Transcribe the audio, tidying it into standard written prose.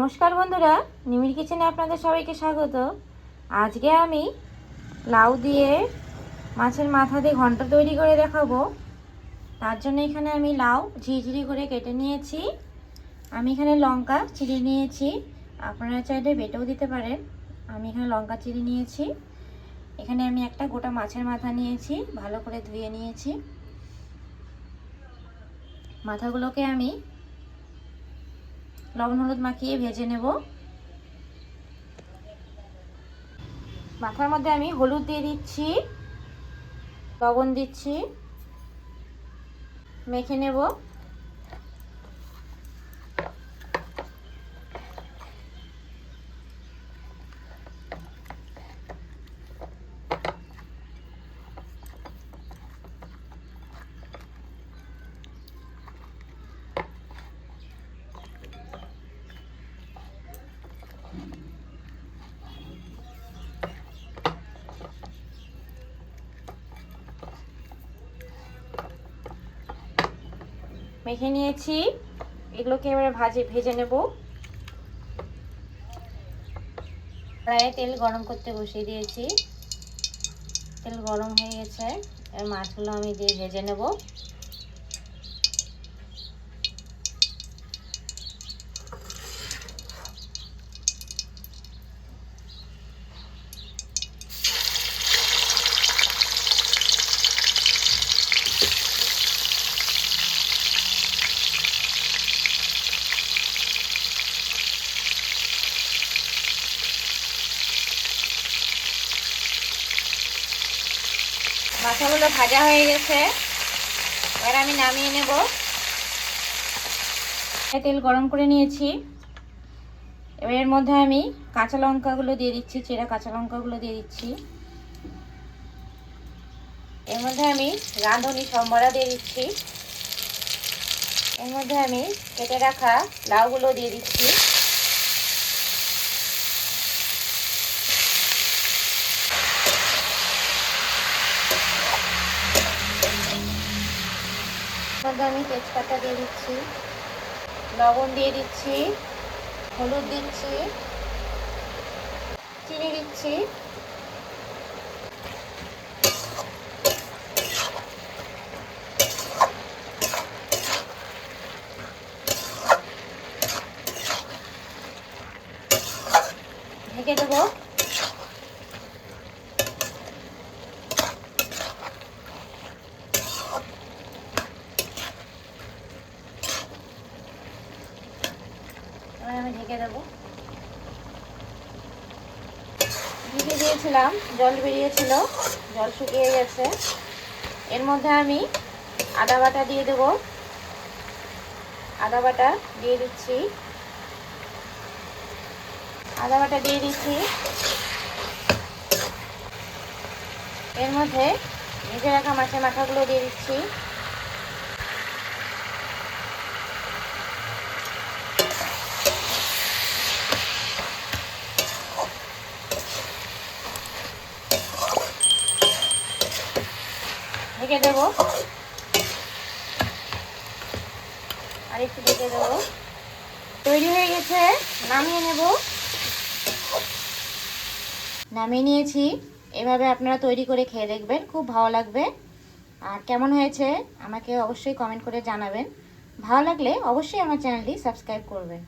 নমস্কার বন্ধুরা, নিমির কিচেনে আপনাদের সবাইকে স্বাগত। আজকে আমি লাউ দিয়ে মাছের মাথা দিয়ে ঘন্ট তৈরি করে দেখাবো। তার জন্য এখানে আমি লাউ ঝিরিঝিরি করে কেটে নিয়েছি। আমি এখানে লঙ্কা চিড়ে নিয়েছি, আপনারা চাইলে বেটেও দিতে পারেন। আমি এখানে লঙ্কা চিড়ে নিয়েছি। এখানে আমি একটা গোটা মাছের মাথা নিয়েছি, ভালো করে ধুয়ে নিয়েছি। মাথাগুলোকে আমি লবণ হলুদ মাখিয়ে ভেজে নেব। মাথার মধ্যে আমি হলুদ দিয়ে দিচ্ছি, লবণ দিচ্ছি, মেখে নেব। মেখে নিয়েছি, এগুলোকে এবারে ভেজে নেব। কড়াইয়ে তেল গরম করতে বসিয়ে দিয়েছি, তেল গরম হয়ে গেছে। এবার মাছগুলো আমি দিয়ে ভেজে নেব। মাথাগুলো ভাজা হয়ে গেছে, এবার আমি নামিয়ে নেব। তেল গরম করে নিয়েছি, এবার এর মধ্যে আমি কাঁচা লঙ্কাগুলো দিয়ে দিচ্ছি, চেরা কাঁচা লঙ্কাগুলো দিয়ে দিচ্ছি। এর মধ্যে আমি রাঁধুনি সম্বরা দিয়ে দিচ্ছি। এর মধ্যে আমি কেটে রাখা লাউগুলো দিয়ে দিচ্ছি। আমি তেজপাতা দিয়ে দিচ্ছি, লবণ দিয়ে দিচ্ছি, হলুদ দিচ্ছি, চিনি দিচ্ছি। ঢেকে দেবো। আমি ঢেকে দেবো। ঢেকে দিয়েছিলাম, জল বেরিয়েছিল, জল শুকিয়ে গেছে। এর মধ্যে আমি আদা বাটা দিয়ে দেব। আদা বাটা দিয়ে দিচ্ছি, আদা বাটা দিয়ে দিচ্ছি। এর মধ্যে ভেজে রাখা মাছের মাথাগুলো দিয়ে দিচ্ছি। ঢেকে দেবো, আর একটু ঢেকে দেবো। তৈরি হয়ে গেছে, নামিয়ে নেব। নামিয়ে নিয়েছি। এভাবে আপনারা তৈরি করে খেয়ে দেখবেন, খুব ভালো লাগবে। আর কেমন হয়েছে আমাকে অবশ্যই কমেন্ট করে জানাবেন। ভালো লাগলে অবশ্যই আমার চ্যানেলটি সাবস্ক্রাইব করবেন।